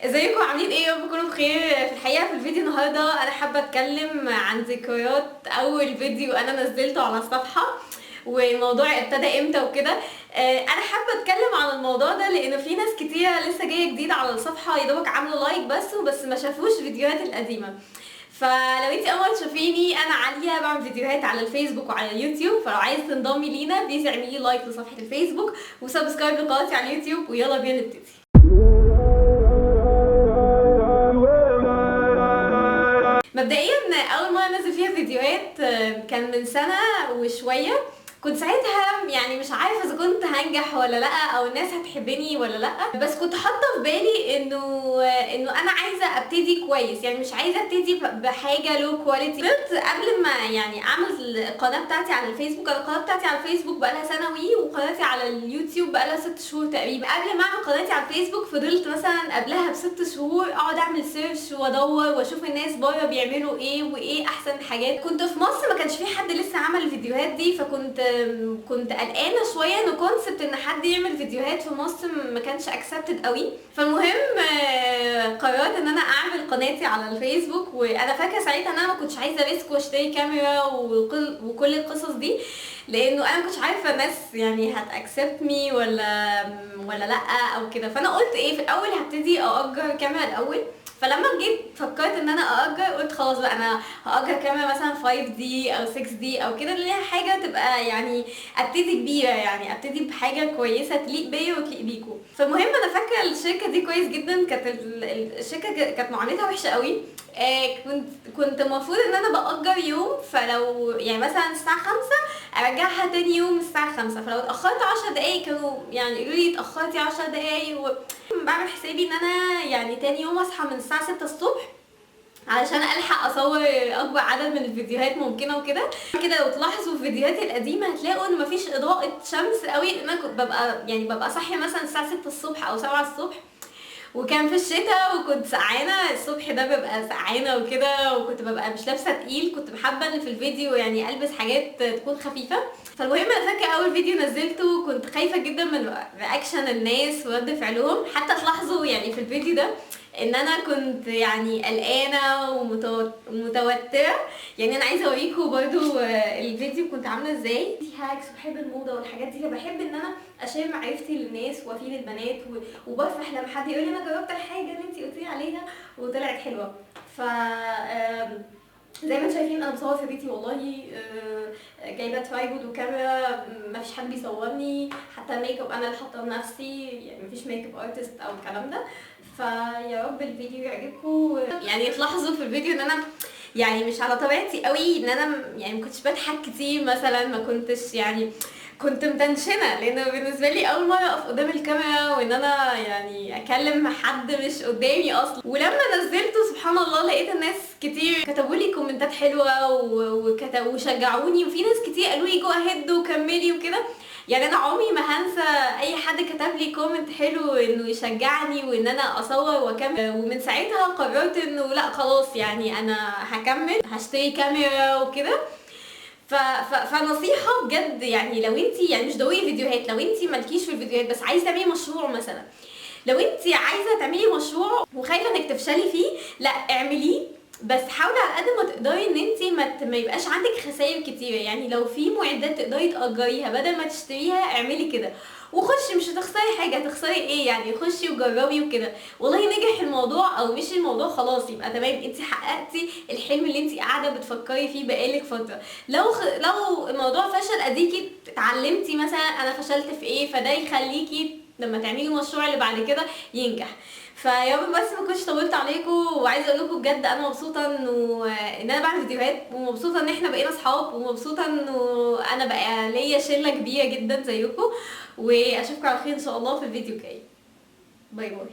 ازيكم عاملين ايه؟ يا رب تكونوا بخير. في الحقيقه في الفيديو النهارده انا حابه اتكلم عن ذكريات اول فيديو انا نزلته على الصفحه، والموضوع ابتدى امتى وكده. انا حابه اتكلم عن الموضوع ده لانه في ناس كتيره لسه جايه جديد على الصفحه، يا دوبك عامله لايك بس ما شافوش فيديوهات القديمه. فلو انتي اول تشوفيني، انا عاليه بعمل فيديوهات على الفيسبوك وعلى اليوتيوب، فلو عايز تنضمي لينا بليز اعملي لايك لصفحه الفيسبوك وسبسكرايب لقناتي على اليوتيوب، ويلا بينا نبتدي. مبدئيا اول مره انزل فيها فيديوهات كان من سنه وشويه. كنت ساعتها يعني مش عارفه اذا كنت هنجح ولا لا، او الناس هتحبني ولا لا، بس كنت حاطه في بالي انه انا عايزه ابتدي كويس، يعني مش عايزه ابتدي بحاجه لو كواليتي. قلت قبل ما يعني اعمل القناه بتاعتي على الفيسبوك، القناه بتاعتي على الفيسبوك بقالها سنوي، وقناتي على اليوتيوب بقالها 6 شهور تقريبا. قبل ما اعمل قناتي على الفيسبوك فضلت مثلا قبلها ب6 شهور اقعد اعمل سيرش وادور واشوف الناس بره بيعملوا ايه وايه احسن حاجات. كنت في مصر ما كانش في حد لسه عمل الفيديوهات دي، كنت قلقانه شويه انه كونسبت ان حد يعمل فيديوهات في مصر ما كانش اكسبتد قوي. فالمهم قررت ان انا اعمل قناتي على الفيسبوك. وانا فاكره ساعتها ان انا ما كنتش عايزه ريسك واشتري كاميرا وكل القصص دي، لانه انا ما كنتش عارفه الناس يعني هتاكسبت مي ولا لا او كده. فانا قلت ايه، في الاول هبتدي اجر كاميرا الاول. فلما جيت فكرت ان انا اجر، قلت خلاص بقى انا هاجر كاميرا مثلا 5 دي او 6 دي او كده، اللي هي حاجه تبقى يعني ابتدي كبيره، يعني ابتدي بحاجه كويسه تليق بيا وتليق بيكم. فالمهم انا فاكره الشركه دي كويس جدا، كانت الشركه كانت معاملتها وحشه قوي. كنت المفروض ان انا باجر يوم، فلو يعني مثلا الساعه 5 ارجعها تاني يوم الساعه 5، فلو اتاخرت 10 دقايق كانوا يعني يقولوا لي اتاخرتي 10 دقايق بعمل حسابي ان انا يعني تاني يوم اصحى من الساعه 6 الصبح علشان الحق اصور اكبر عدد من الفيديوهات ممكنه وكده. كده لو تلاحظوا في فيديوهاتي القديمه هتلاقوا ان مفيش اضاءه شمس قوي، انا كنت ببقى صاحيه مثلا الساعه 6 الصبح او 7 الصبح، وكان في الشتاء وكنت سقعانه الصبح، ده ببقى سقعانه وكده، وكنت ببقى مش لابسه تقيل. كنت حابه ان في الفيديو يعني البس حاجات تكون خفيفه. فالمهم انا فاكره اول فيديو نزلته كنت خايفه جدا من رياكشن الناس ورد فعلهم. حتى تلاحظوا يعني في الفيديو ده ان انا كنت يعني قلقانه ومتوتره. يعني انا عايزه اوريكم برضو الفيديو كنت عامله ازاي. دي هاكس، بحب الموضه والحاجات دي، فبحب ان انا اشير معرفتي للناس وافيد البنات وبفرح لما حد يقول لي انا جربت الحاجه اللي انت قلتي لي عليها وطلعت حلوه. ف زي ما انتم شايفين انا بصور في بيتي والله. جايبه ترايبود وكاميرا، مفيش حد بيصورني، حتى الميك اب انا اللي حاطه لنفسي، يعني مفيش ميك اب ارتست او الكلام ده. فيا رب الفيديو يعجبكم. يعني تلاحظوا في الفيديو ان انا يعني مش على طبيعتي قوي، ان انا يعني ما كنتش بضحك كتير مثلا، ما كنتش يعني كنت متنشنه، لانه بالنسبه لي اول مره اقف قدام الكاميرا وان انا يعني اكلم حد مش قدامي اصلا. ولما نزلته سبحان الله لقيت الناس كتير كتبوا لي كومنتات حلوه وشجعوني، وفي ناس كتير قالوا لي جو اهيد وكملي وكده. يعني انا عمري ما هنسى اي حد كتب لي كومنت حلو انه يشجعني وان انا اصور واكمل. ومن ساعتها قررت انه لا خلاص، يعني انا هكمل هشتري كاميرا وكده. فنصيحه بجد، يعني لو انت يعني مش ضروري فيديوهات، لو انت مالكيش في الفيديوهات بس عايزه تعملي مشروع مثلا، لو انت عايزه تعملي مشروع وخايفه انك تفشلي فيه، لا اعمليه، بس حاولي على قد ما تقدري ان انت ما يبقاش عندك خسائر كتيره. يعني لو في معدات تقدري تأجريها بدل ما تشتريها اعملي كده، وخشي، مش هتخسري حاجه، هتخسري ايه يعني؟ خشي وجربي وكده. والله نجح الموضوع او مش الموضوع خلاص يبقى تمام، انت حققتي الحلم اللي انت قاعده بتفكري فيه بقالك فتره. لو الموضوع فشل اديكي اتعلمتي مثلا انا فشلت في ايه، فده يخليكي لما تعملي المشروع اللي بعد كده ينجح. فيا رب بس ما كنتش طولت عليكم، وعايزه اقول لكم بجد انا مبسوطه ان انا بعمل فيديوهات، ومبسوطه ان احنا بقينا اصحاب، ومبسوطه انه انا بقى ليا شله كبيره جدا زيكم. واشوفكم على خير ان شاء الله في الفيديو الجاي. باي باي.